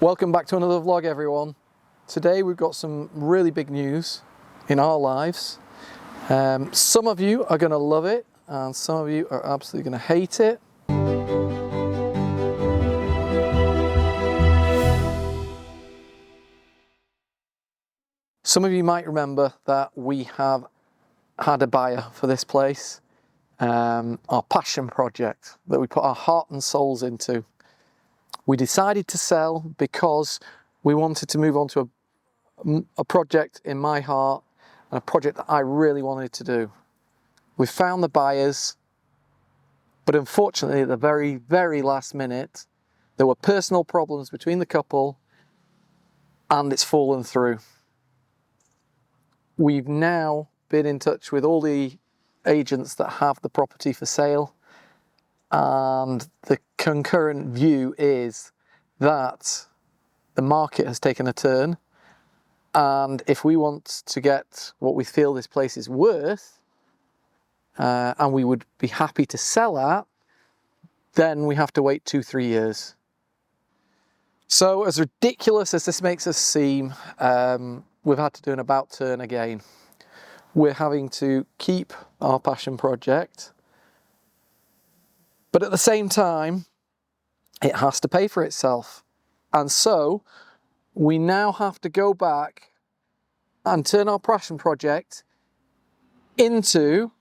Welcome back to another vlog, everyone. Today we've got some really big news in our lives. Some of you are going to love it and some of you are absolutely going to hate it. Some of you might remember that we have had a buyer for this place, our passion project that we put our heart and souls into. We decided to sell because we wanted to move on to a project in my heart and a project that I really wanted to do. We found the buyers, but unfortunately at the very, very last minute, there were personal problems between the couple and it's fallen through. We've now been in touch with all the agents that have the property for sale, and the concurrent view is that the market has taken a turn, and if we want to get what we feel this place is worth, and we would be happy to sell at, then we have to wait 2-3 years. So as ridiculous as this makes us seem, we've had to do an about turn again. We're having to keep our passion project, but at the same time, it has to pay for itself. And so we now have to go back and turn our passion project into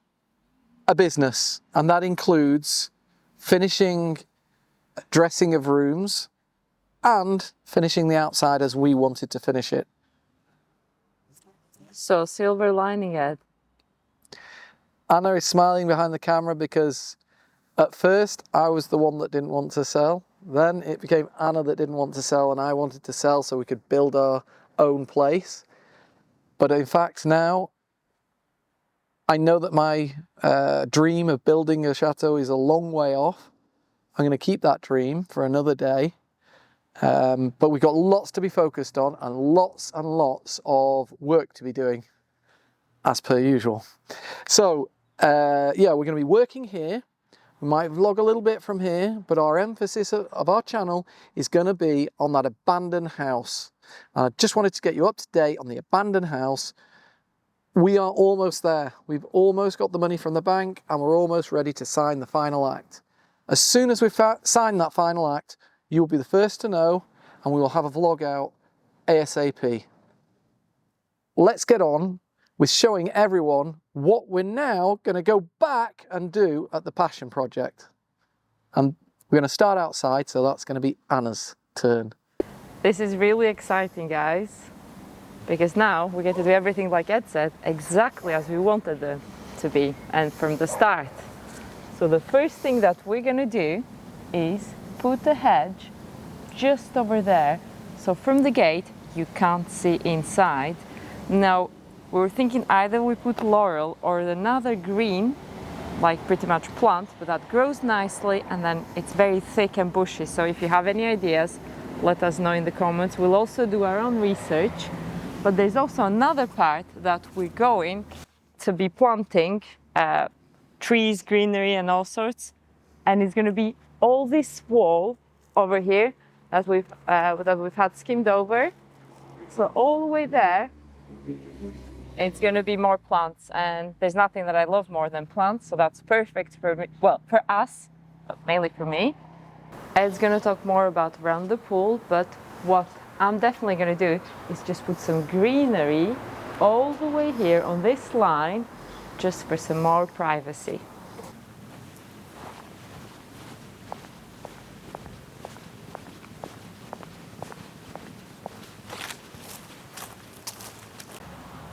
a business. And that includes finishing dressing of rooms and finishing the outside as we wanted to finish it. So, silver lining, Ed. Anna is smiling behind the camera because at first I was the one that didn't want to sell. Then it became Anna that didn't want to sell and I wanted to sell so we could build our own place. But in fact now, I know that my dream of building a chateau is a long way off. I'm going to keep that dream for another day. But we've got lots to be focused on and lots of work to be doing, as per usual. So, yeah, we're going to be working here. We might vlog a little bit from here, but our emphasis of our channel is going to be on that abandoned house. I just wanted to get you up to date on the abandoned house. We are almost there. We've almost got the money from the bank and we're almost ready to sign the final act. As soon as we've signed that final act, you will be the first to know and we will have a vlog out ASAP. Let's get on with showing everyone what we're now going to go back and do at the passion project. And we're going to start outside, so that's going to be Anna's turn. This is really exciting, guys, because now we get to do everything like Ed said, exactly as we wanted it to be and from the start. So the first thing that we're going to do is put the hedge just over there, so from the gate you can't see inside. Now we were thinking either we put laurel or another green, like pretty much plant, but that grows nicely and then it's very thick and bushy. So if you have any ideas, let us know in the comments. We'll also do our own research, but there's also another part that we're going to be planting trees, greenery and all sorts, and it's going to be all this wall over here that we've had skimmed over. So all the way there, it's going to be more plants, and there's nothing that I love more than plants, so that's perfect for me, well, for us, but mainly for me. Ed's going to talk more about around the pool, but what I'm definitely going to do is just put some greenery all the way here on this line, just for some more privacy.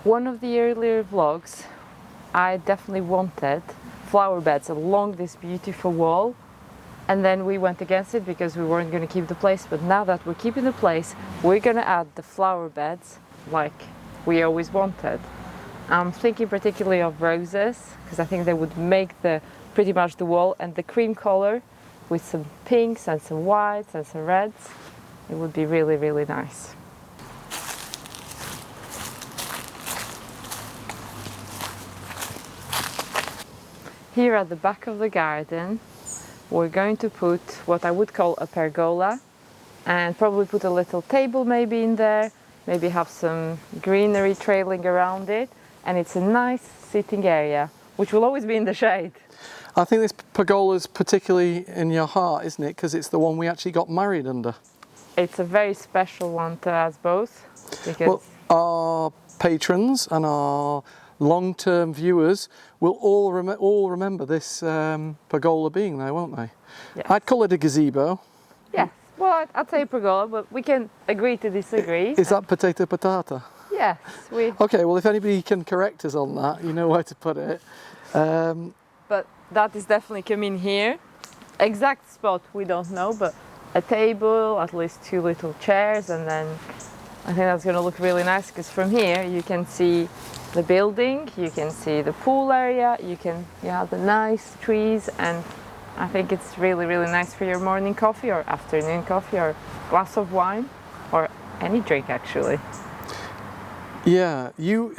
One of the earlier vlogs, I definitely wanted flower beds along this beautiful wall, and then we went against it because we weren't going to keep the place. But now that we're keeping the place, we're going to add the flower beds like we always wanted. I'm thinking particularly of roses because I think they would make pretty much the wall, and the cream color with some pinks and some whites and some reds. It would be really, really nice. Here at the back of the garden, we're going to put what I would call a pergola, and probably put a little table maybe in there, maybe have some greenery trailing around it, and it's a nice sitting area, which will always be in the shade. I think this pergola's particularly in your heart, isn't it? Because it's the one we actually got married under. It's a very special one to us both, because Well, our patrons and our long-term viewers will all remember this pergola being there, won't they? Yes. I'd call it a gazebo. yeah, well, I'd say pergola, but we can agree to disagree. Is that potato patata? Yes, we. Okay, well, if anybody can correct us on that, you know where to put it. But that is definitely coming here. Exact spot we don't know, but a table, at least 2 little chairs, and then I think that's going to look really nice, because from here you can see the building, you can see the pool area, you have the nice trees, and I think it's really, really nice for your morning coffee or afternoon coffee or glass of wine or any drink actually. Yeah, you've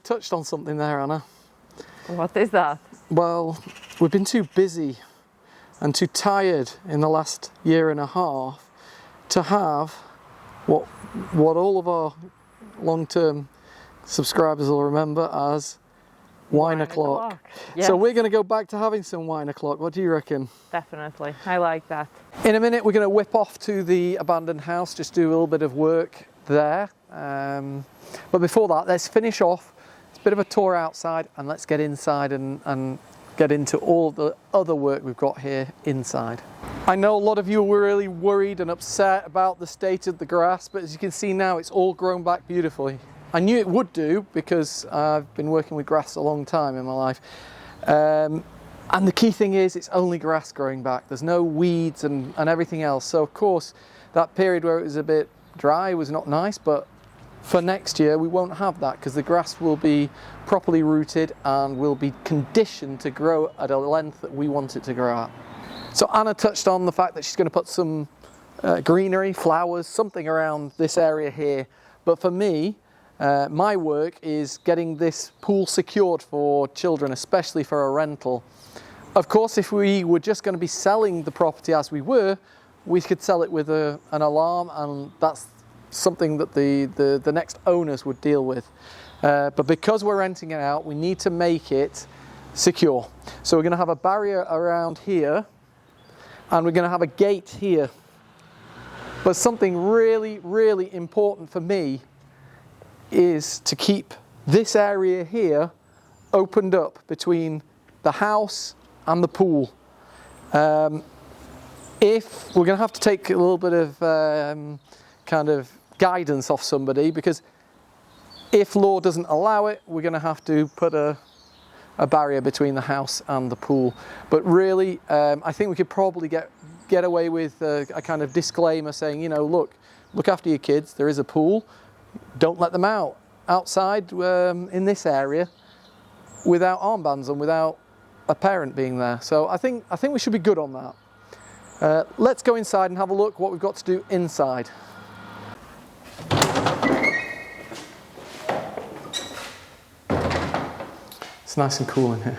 touched on something there, Anna. What is that? Well, we've been too busy and too tired in the last year and a half to have what all of our long-term subscribers will remember as wine o'clock. Yes. So we're going to go back to having some wine o'clock. What do you reckon? Definitely, I like that. In a minute we're going to whip off to the abandoned house, just do a little bit of work there. But before that, let's finish off. It's a bit of a tour outside, and let's get inside and get into all the other work we've got here inside. I know a lot of you were really worried and upset about the state of the grass, but as you can see now, it's all grown back beautifully. I knew it would do because I've been working with grass a long time in my life. And the key thing is it's only grass growing back. There's no weeds and everything else. So of course, that period where it was a bit dry was not nice, but for next year we won't have that because the grass will be properly rooted and will be conditioned to grow at a length that we want it to grow at. So Anna touched on the fact that she's going to put some greenery, flowers, something around this area here. But for me, my work is getting this pool secured for children, especially for a rental. Of course, if we were just going to be selling the property as we were, we could sell it with an alarm, and that's something that the next owners would deal with. But because we're renting it out, we need to make it secure. So we're going to have a barrier around here, and we're going to have a gate here. But something really, really important for me is to keep this area here opened up between the house and the pool. If we're going to have to take a little bit of kind of guidance off somebody, because if law doesn't allow it, we're going to have to put a barrier between the house and the pool. But really, I think we could probably get away with a kind of disclaimer saying, you know, look after your kids. There is a pool. Don't let them outside in this area without armbands and without a parent being there. So I think we should be good on that. Let's go inside and have a look what we've got to do inside. It's nice and cool in here.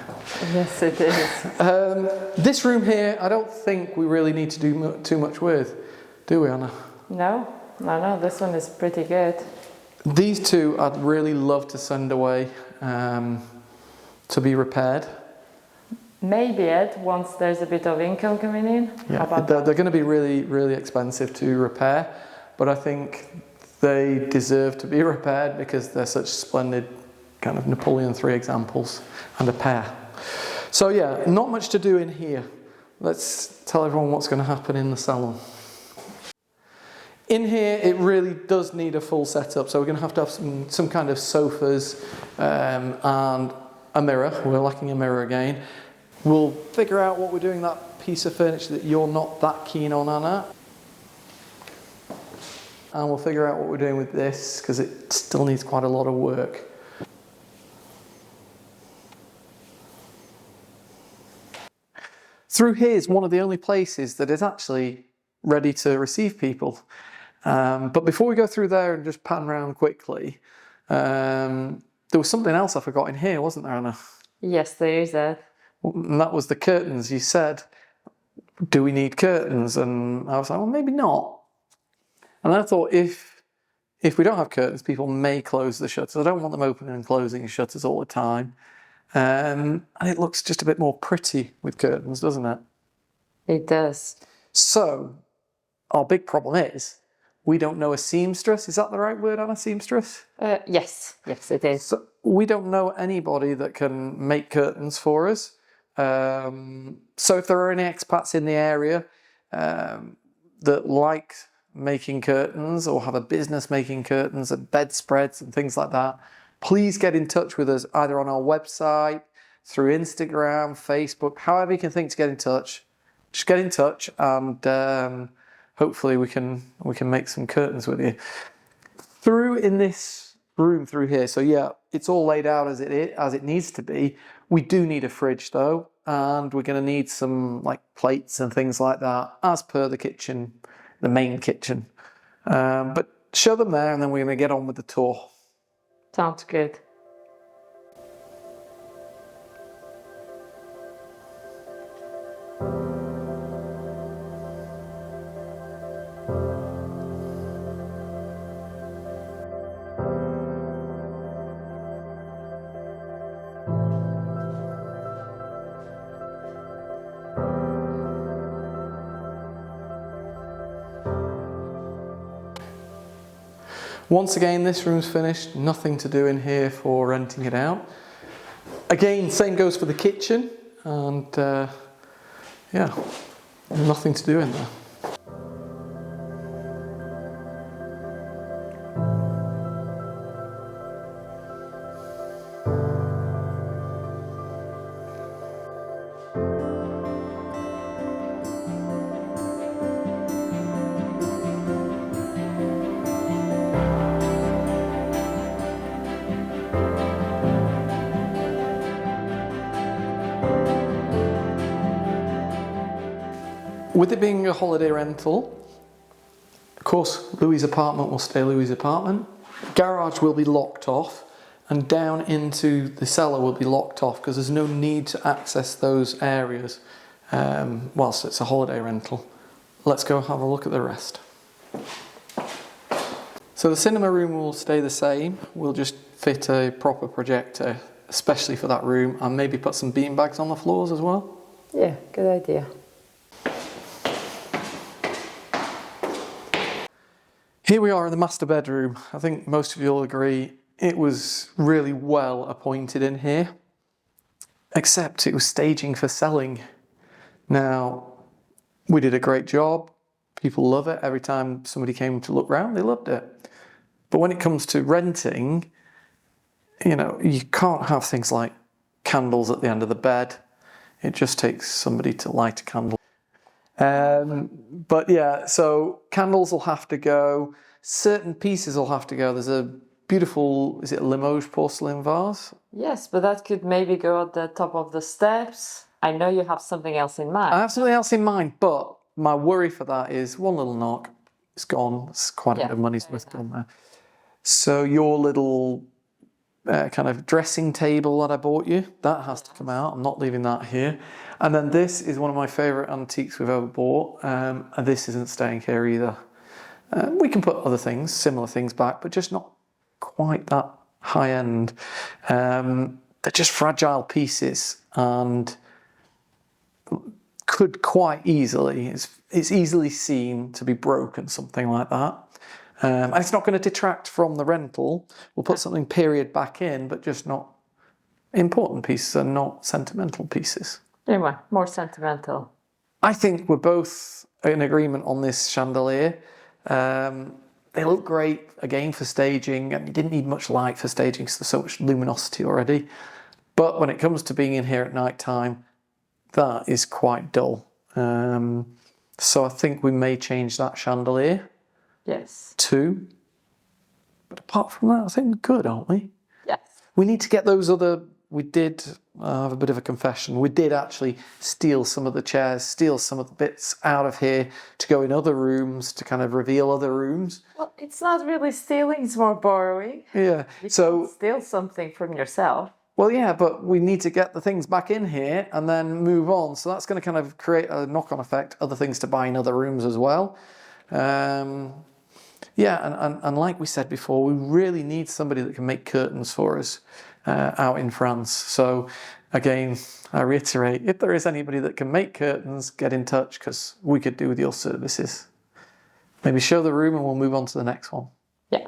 Yes, it is. This room here, I don't think we really need to do too much with, do we, Anna? No, this one is pretty good. These two I'd really love to send away to be repaired. Maybe, Ed, once there's a bit of income coming in. Yeah, they're going to be really, really expensive to repair, but I think they deserve to be repaired because they're such splendid kind of Napoleon III examples and a pair. So yeah, not much to do in here. Let's tell everyone what's going to happen in the salon. In here, it really does need a full setup, so we're going to have some kind of sofas and a mirror. We're lacking a mirror again. We'll figure out what we're doing that piece of furniture that you're not that keen on, Anna. And we'll figure out what we're doing with this, because it still needs quite a lot of work. Through here is one of the only places that is actually ready to receive people. But before we go through there and just pan around quickly, there was something else I forgot in here, wasn't there, Anna? Yes, there is that. And that was the curtains. You said do we need curtains? And I was like, well, maybe not. And I thought if we don't have curtains, people may close the shutters. I don't want them opening and closing shutters all the time. And it looks just a bit more pretty with curtains, doesn't it? It does. So our big problem is we don't know a seamstress. Is that the right word, Anna? Seamstress? Yes, it is. So we don't know anybody that can make curtains for us. So if there are any expats in the area that like making curtains or have a business making curtains and bedspreads and things like that, please get in touch with us either on our website, through Instagram, Facebook, however you can think to get in touch. Just get in touch and hopefully we can make some curtains with you. Through in this room through here, so yeah, it's all laid out as it needs to be. We do need a fridge though, and we're going to need some like plates and things like that as per the kitchen, the main kitchen. But show them there and then we're going to get on with the tour. Sounds good. Once again, this room's finished. Nothing to do in here for renting it out. Again, same goes for the kitchen. And yeah, nothing to do in there. With it being a holiday rental, of course, Louis' apartment will stay Louis' apartment. Garage will be locked off, and down into the cellar will be locked off because there's no need to access those areas whilst it's a holiday rental. Let's go have a look at the rest. So the cinema room will stay the same. We'll just fit a proper projector, especially for that room, and maybe put some beanbags on the floors as well. Yeah, good idea. Here we are in the master bedroom. I think most of you will agree it was really well appointed in here, except it was staging for selling. Now, we did a great job. People love it. Every time somebody came to look round, they loved it. But when it comes to renting, you know, you can't have things like candles at the end of the bed. It just takes somebody to light a candle. But yeah, so candles will have to go. Certain pieces will have to go. There's a beautiful, is it a Limoges porcelain vase? Yes, but that could maybe go at the top of the steps. I know you have something else in mind. I have something else in mind, but my worry for that is one little knock, it's gone. It's quite a bit of money's worth gone there. So your little kind of dressing table that I bought you, that has to come out. I'm not leaving that here. And then this is one of my favourite antiques we've ever bought, and this isn't staying here either. We can put other things, similar things back, but just not quite that high end. They're just fragile pieces and could quite easily, it's easily seen to be broken, something like that. And it's not going to detract from the rental. We'll put something period back in, but just not important pieces and not sentimental pieces. Anyway, more sentimental. I think we're both in agreement on this chandelier. They look great, again, for staging, and you didn't need much light for staging because there's so much luminosity already. But when it comes to being in here at night time, that is quite dull. So I think we may change that chandelier. Yes. Too. But apart from that, I think we're good, aren't we? Yes. We need to get those other... We did have a bit of a confession. We did actually steal some of the chairs, steal some of the bits out of here to go in other rooms, to kind of reveal other rooms. Well, it's not really stealing, it's more borrowing. Yeah. You can steal something from yourself. Well, yeah, but we need to get the things back in here and then move on. So that's going to kind of create a knock-on effect, other things to buy in other rooms as well. Yeah, and like we said before, we really need somebody that can make curtains for us out in France. So again, I reiterate, if there is anybody that can make curtains, get in touch, because we could do with your services. Maybe show the room and we'll move on to the next one. Yeah.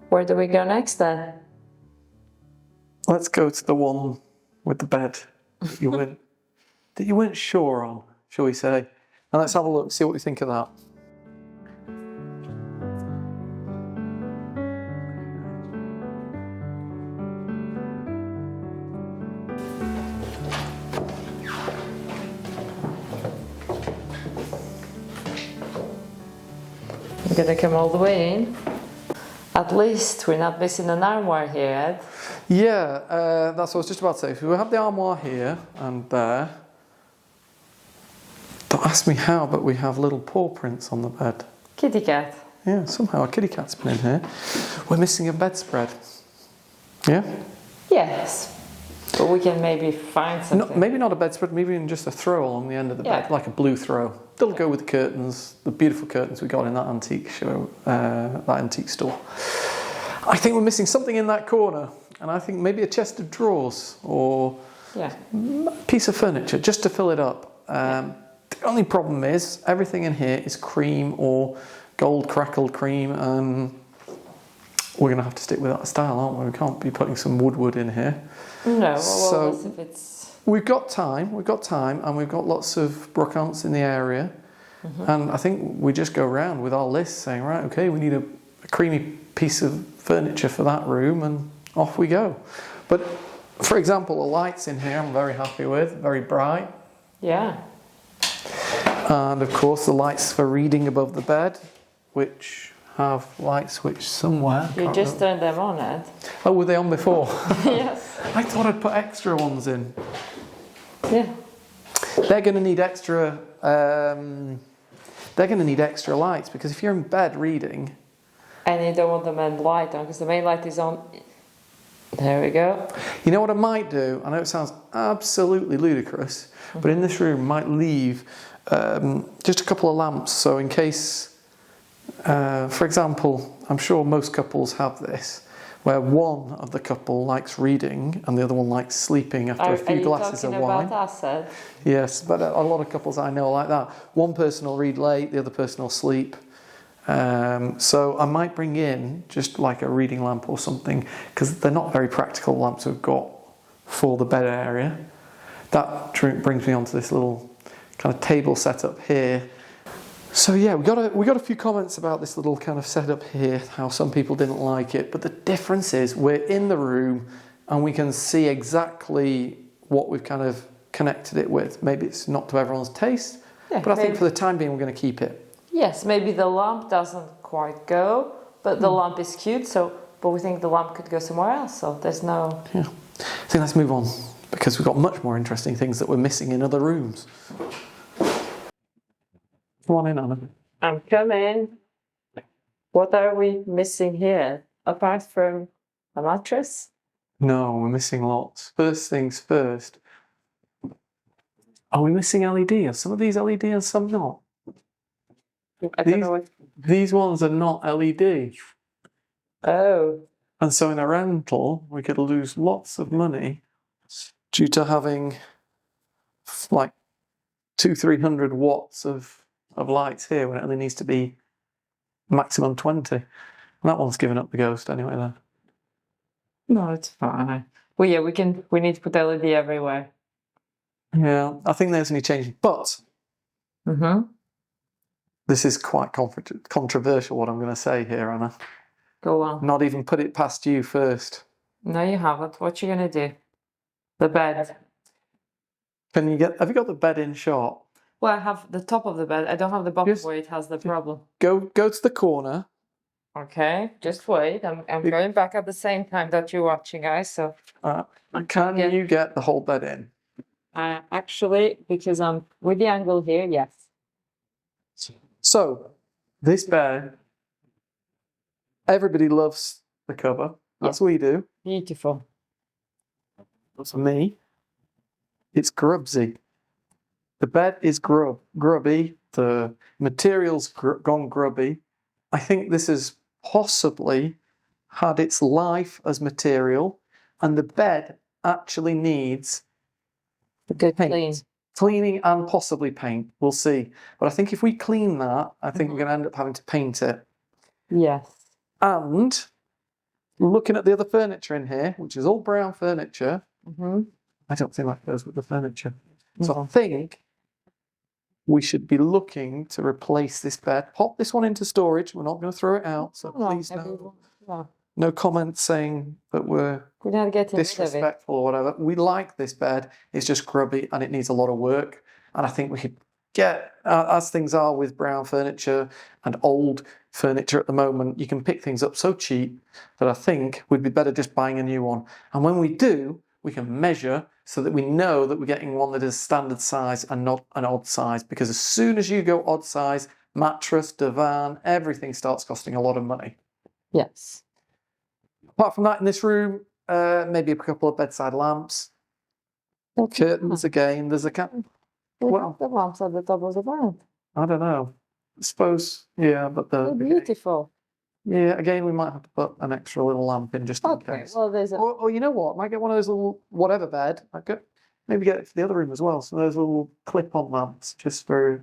Where do we go next then? Let's go to the one with the bed that you weren't sure on, shall we say? And let's have a look, see what we think of that. We're gonna come all the way in. At least we're not missing an armoire here, Ed. Yeah, that's what I was just about to say. So we have the armoire here and there. Don't ask me how, but we have little paw prints on the bed. Kitty cat. Yeah, somehow a kitty cat's been in here. We're missing a bedspread. Yeah? Yes. But we can maybe find something. No, maybe not a bedspread, maybe even just a throw along the end of the bed, like a blue throw. They'll go with the curtains, the beautiful curtains we got in that antique show, that antique store. I think we're missing something in that corner, and I think maybe a chest of drawers or a piece of furniture just to fill it up. The only problem is everything in here is cream or gold crackled cream, and we're going to have to stick with that style, aren't we? We can't be putting some wood in here. No, well, so if it's... we've got time, and we've got lots of brocants in the area. And I think we just go around with our list saying, right, okay, we need a creamy piece of furniture for that room, and off we go. But for example, the lights in here I'm very happy with, very bright. Yeah. And of course the lights for reading above the bed, which have light switch somewhere. You just turned them on, Ed. Oh, were they on before? Yes. I thought I'd put extra ones in. Yeah. They're going to need extra. They're going to need extra lights, because if you're in bed reading, and you don't want the main light on, because the main light is on. There we go. You know what I might do? I know it sounds absolutely ludicrous, but in this room I might leave just a couple of lamps, so in case, for example, I'm sure most couples have this, where one of the couple likes reading and the other one likes sleeping after a few glasses of wine. Are you talking about us, Ed? Yes, but a lot of couples I know are like that. One person will read late, the other person will sleep. So I might bring in just like a reading lamp or something, because they're not very practical lamps we've got for the bed area. That brings me onto this little kind of table setup here. So yeah, we got a few comments about this little kind of setup here, how some people didn't like it, but the difference is we're in the room and we can see exactly what we've kind of connected it with. Maybe it's not to everyone's taste, but I think for the time being we're going to keep it. Yes, maybe the lamp doesn't quite go, but the lamp is cute, but we think the lamp could go somewhere else, so there's no... Yeah. So let's move on, because we've got much more interesting things that we're missing in other rooms. Come on in, Anna. I'm coming. What are we missing here? Apart from a mattress? No, we're missing lots. First things first. Are we missing LED? Are some of these LED and some not? I don't know what... These ones are not LED. Oh. And so in a rental, we could lose lots of money due to having like 200-300 watts of lights here when it only needs to be maximum 20. And that one's given up the ghost anyway then. No, it's fine. Well, yeah, we need to put LED everywhere. Yeah, I think there's any changing. But this is quite controversial what I'm going to say here, Anna. Go on. Not even put it past you first. No, you haven't. What you going to do? The bed. Have you got the bed in shot? Well, I have the top of the bed. I don't have the bottom where it has the problem. Go to the corner Okay, just wait. I'm going back at the same time that you're watching, guys. So Can you get the whole bed in? actually, because I'm with the angle here, yes. So this bed, everybody loves the cover. That's what we do. Beautiful. For me, it's grubsy. The bed is grubby. The material's gone grubby. I think this has possibly had its life as material, and the bed actually needs A good paint. clean. Cleaning and possibly paint. We'll see. But I think if we clean that, I think we're going to end up having to paint it. Yes. And looking at the other furniture in here, which is all brown furniture, I don't think that goes with the furniture. So I think we should be looking to replace this bed. Pop this one into storage. We're not going to throw it out. So please no comments saying that we're not getting disrespectful or whatever. We like this bed. It's just grubby and it needs a lot of work. And I think we could get, as things are with brown furniture and old furniture at the moment, you can pick things up so cheap that I think we'd be better just buying a new one. And when we do, we can measure so that we know that we're getting one that is standard size and not an odd size. Because as soon as you go odd size, mattress, divan, everything starts costing a lot of money. Yes. Apart from that, in this room, maybe a couple of bedside lamps, curtains again. There's a Well, the lamps at the top of the bed. I don't know. I suppose, yeah, but They're beautiful. Yeah, again, we might have to put an extra little lamp in just in case. Well, there's a... Or you know what? I might get one of those little whatever bed. Maybe get it for the other room as well. So those little clip-on lamps, just for.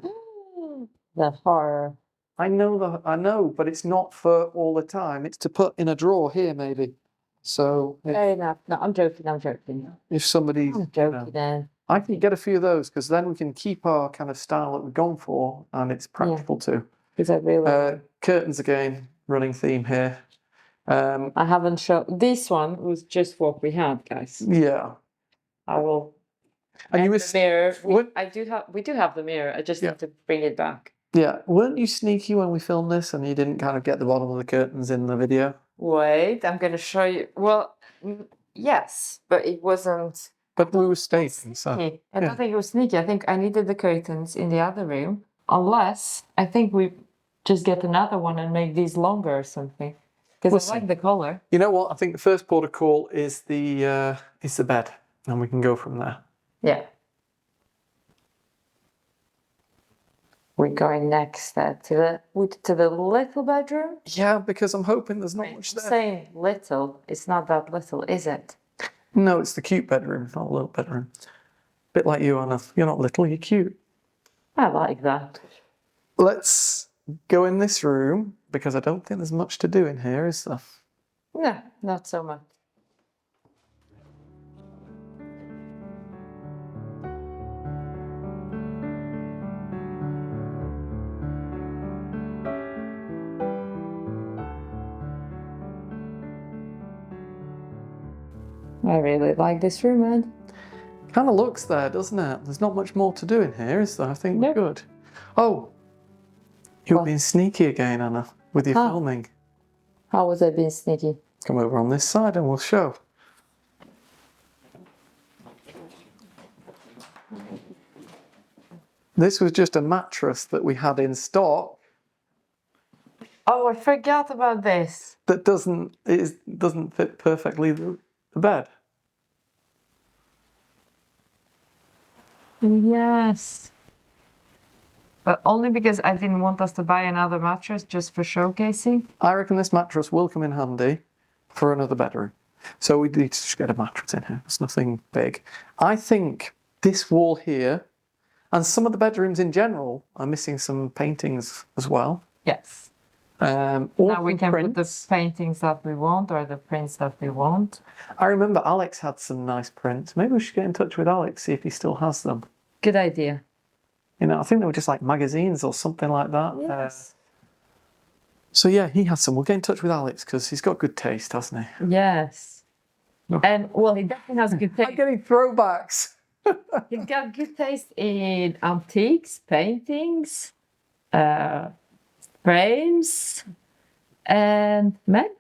The horror. I know, but it's not for all the time. It's to put in a drawer here, maybe. So. Fair enough. No, I'm joking. If somebody. I'm joking then. I can get a few of those because then we can keep our kind of style that we've gone for, and it's practical too. Because I really. Curtains again, running theme here. I haven't shown. This one was just what we had, guys. Yeah. I will. And the mirror. We do have the mirror. I just need to bring it back. Yeah. Weren't you sneaky when we filmed this and you didn't kind of get the bottom of the curtains in the video? Wait, I'm going to show you. Well, yes, but it wasn't. But we were stating, so. I don't think it was sneaky. I think I needed the curtains in the other room. Unless, I think we just get another one and make these longer or something. Because I like the color. You know what? I think the first port of call is the bed. And we can go from there. Yeah. We're going next to the little bedroom. Yeah, because I'm hoping there's not much there. Saying little, it's not that little, is it? No, it's the cute bedroom, not a little bedroom. Bit like you, Anna. You're not little, you're cute. I like that. Let's go in this room because I don't think there's much to do in here, is there? No, not so much. I really like this room, man. Kind of looks there, doesn't it? There's not much more to do in here, is there? I think we're good. Oh, you're being sneaky again, Anna, with your filming. How was I being sneaky? Come over on this side and we'll show. This was just a mattress that we had in stock. Oh, I forgot about this. That doesn't fit perfectly the bed. Yes. But only because I didn't want us to buy another mattress just for showcasing. I reckon this mattress will come in handy for another bedroom. So we need to just get a mattress in here. It's nothing big. I think this wall here and some of the bedrooms in general are missing some paintings as well. Yes. Now we can put the paintings that we want or the prints that we want. I remember Alex had some nice prints. Maybe we should get in touch with Alex, see if he still has them. Good idea. You know, I think they were just like magazines or something like that. Yes. So yeah, he has some. We'll get in touch with Alex because he's got good taste, hasn't he? Yes. No. And well, he definitely has good taste. I'm getting throwbacks. He's got good taste in antiques, paintings, frames, And Meg?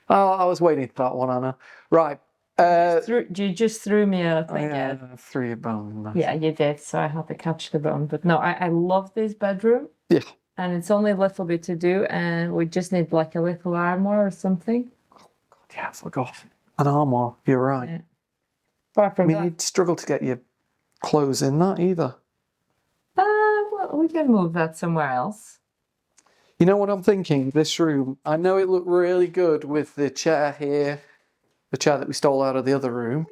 Oh, I was waiting for that one, Anna. Right. You just threw me a thing. I threw a bone. Yeah, you did. So I had to catch the bone. But no, I love this bedroom. Yeah. And it's only a little bit to do. And we just need like a little armoire or something. Oh, God, yeah, I forgot. An armoire. You're right. Yeah. Apart from that. you'd struggle to get your clothes in that either. Well, we can move that somewhere else. You know what I'm thinking? This room, I know it looked really good with the chair here, the chair that we stole out of the other room.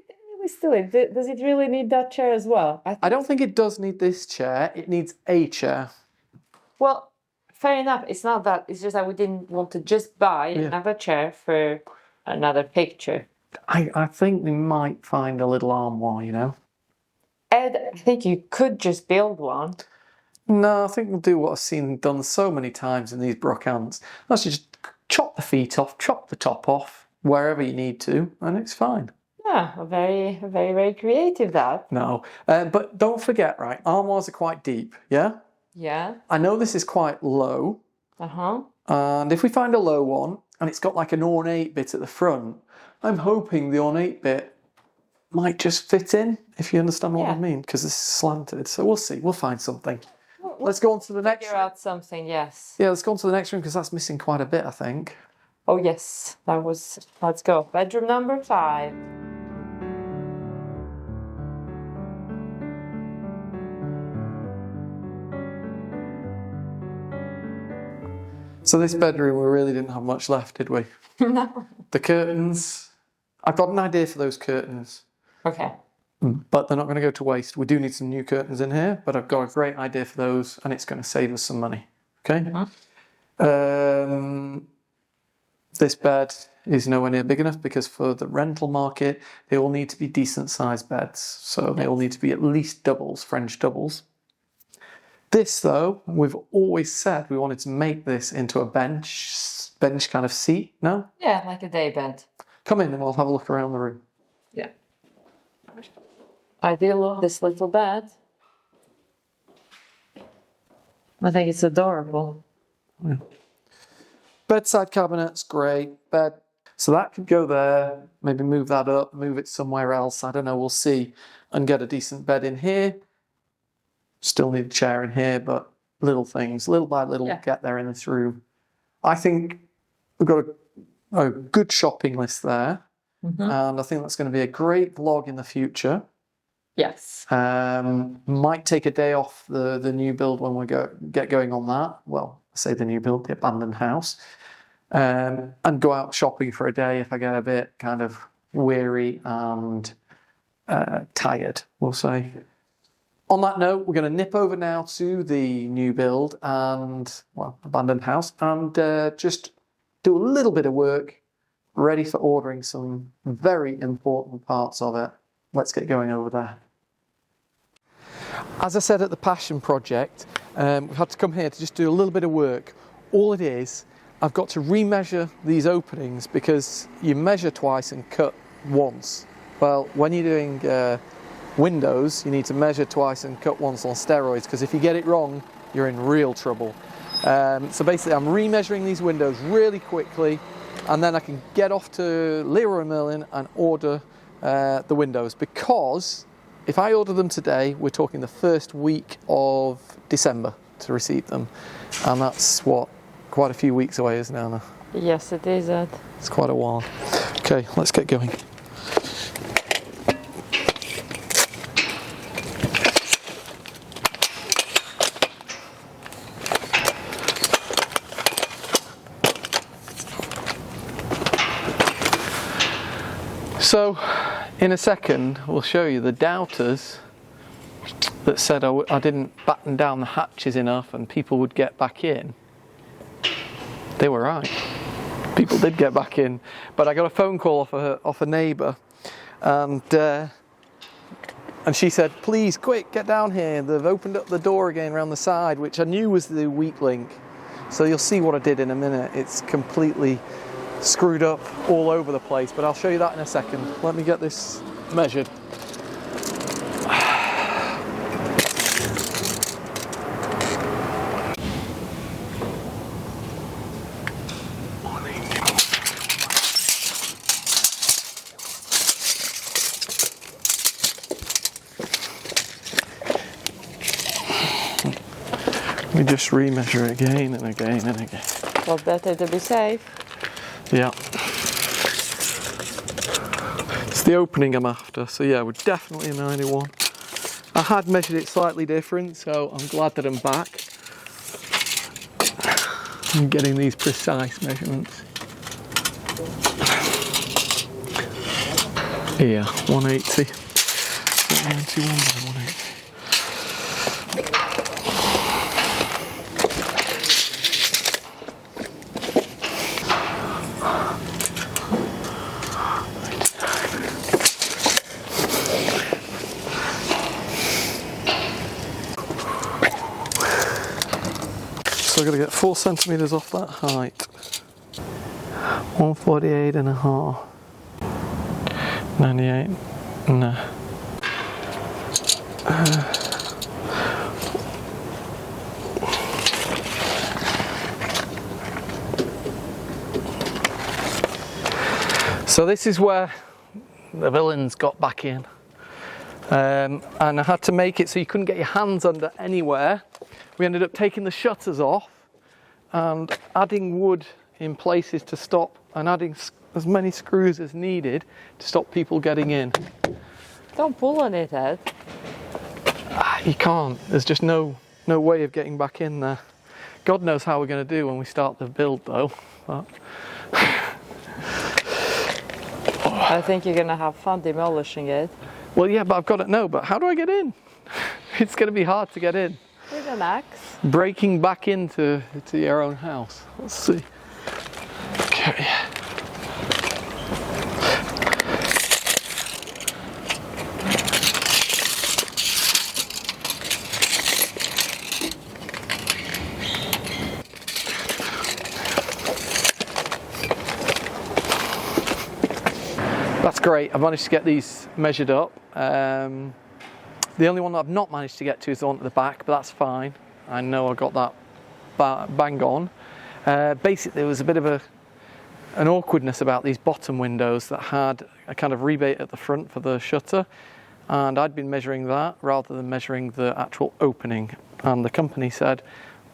Does it really need that chair as well? I don't think it does need this chair. It needs a chair. Well, fair enough. It's not that. It's just that we didn't want to just buy another chair for another picture. I think we might find a little armoire, you know? Ed, I think you could just build one. No, I think we'll do what I've seen done so many times in these brocants. Let's just chop the feet off, chop the top off, wherever you need to, and it's fine. Yeah, very, very creative that. No, but don't forget, right, armoires are quite deep, yeah? Yeah. I know this is quite low. Uh-huh. And if we find a low one, and it's got like an ornate bit at the front, I'm hoping the ornate bit might just fit in, if you understand what I mean, because this is slanted. So we'll see, we'll find something. Let's go on to the next Figure out something, yes. Yeah, let's go on to the next room because that's missing quite a bit, I think. Oh, yes. Let's go. Bedroom number 5. So this bedroom, we really didn't have much left, did we? No. The curtains, I've got an idea for those curtains. Okay. But they're not going to go to waste. We do need some new curtains in here, but I've got a great idea for those, and it's going to save us some money. Okay? This bed is nowhere near big enough because for the rental market, they all need to be decent sized beds. So they all need to be at least doubles, French doubles. This, though, we've always said we wanted to make this into a bench kind of seat, no? Yeah, like a day bed. Come in and we'll have a look around the room. Yeah. I do love this little bed. I think it's adorable. Yeah. Bedside cabinets, great. Bed. So that could go there. Maybe move that up, move it somewhere else. I don't know, we'll see. And get a decent bed in here. Still need a chair in here, but little things, little by little, get there in this room. I think we've got a good shopping list there. And I think that's going to be a great vlog in the future. Yes. Might take a day off the new build when we get going on that. Well, I say the new build, the abandoned house. And go out shopping for a day if I get a bit kind of weary and tired, we'll say. On that note, we're going to nip over now to the new build and, well, abandoned house and just do a little bit of work ready for ordering some very important parts of it. Let's get going over there. As I said at the Passion Project, we've had to come here to just do a little bit of work. All it is, I've got to remeasure these openings because you measure twice and cut once. Well, when you're doing windows, you need to measure twice and cut once on steroids because if you get it wrong, you're in real trouble. So basically, I'm remeasuring these windows really quickly and then I can get off to Leroy Merlin and order the windows because if I order them today, we're talking the first week of December to receive them. And that's what, quite a few weeks away, isn't it, Anna? Yes, it is, Ed. It's quite a while. Okay, let's get going. So, in a second, we'll show you the doubters that said I didn't batten down the hatches enough and people would get back in. They were right. People did get back in. But I got a phone call off a neighbour and she said, please, quick, get down here. They've opened up the door again around the side, which I knew was the weak link. So you'll see what I did in a minute. It's completely screwed up all over the place, but I'll show you that in a second. Let me get this measured. Morning. We just remeasure again and again and again. Well, better to be safe. Yeah. It's the opening I'm after, so yeah, we're definitely a 91. I had measured it slightly different, so I'm glad that I'm back. I'm getting these precise measurements. Yeah, 180. 191 by 180. So I've got to get 4 centimetres off that height. 148 and a half. 98. No. So this is where the villains got back in. And I had to make it so you couldn't get your hands under anywhere. We ended up taking the shutters off and adding wood in places to stop, and adding as many screws as needed to stop people getting in. Don't pull on it, Ed. You can't. There's just no way of getting back in there. God knows how we're going to do when we start the build though. But I think you're going to have fun demolishing it. well, yeah, but I've got to know, but how do I get in? It's going to be hard to get in. With an axe. Breaking back into your own house. Let's see. Okay. That's great. I've managed to get these measured up. The only one that I've not managed to get to is the one at the back, but that's fine. I know I got that bang on. Basically, there was a bit of an awkwardness about these bottom windows that had a kind of rebate at the front for the shutter, and I'd been measuring that rather than measuring the actual opening, and the company said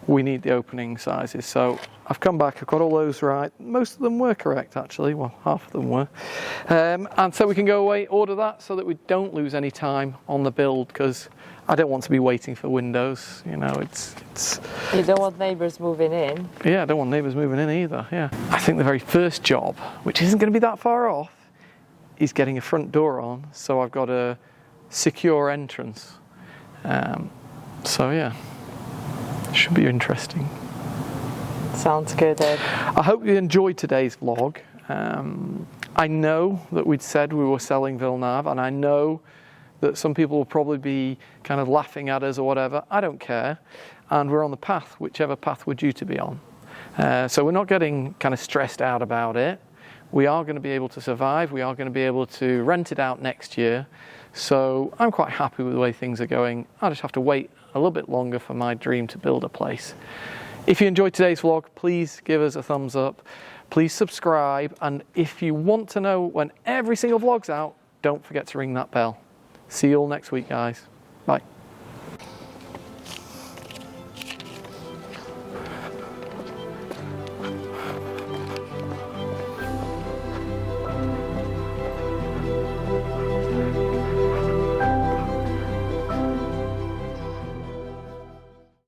we need the opening sizes. So I've come back, I've got all those right. Most of them were correct actually, well, half of them were. And so we can go away, order that so that we don't lose any time on the build, because I don't want to be waiting for windows, you know, it's... You don't want neighbours moving in. Yeah, I don't want neighbours moving in either, yeah. I think the very first job, which isn't going to be that far off, is getting a front door on, so I've got a secure entrance. So yeah. Should be interesting. Sounds good, Ed. I hope you enjoyed today's vlog. I know that we'd said we were selling Villeneuve, and I know that some people will probably be kind of laughing at us or whatever. I don't care. And we're on the path, whichever path we're due to be on. So we're not getting kind of stressed out about it. We are going to be able to survive. We are going to be able to rent it out next year. So I'm quite happy with the way things are going. I just have to wait a little bit longer for my dream to build a place. If you enjoyed today's vlog, please give us a thumbs up. Please subscribe. And if you want to know when every single vlog's out, don't forget to ring that bell. See you all next week, guys. Bye.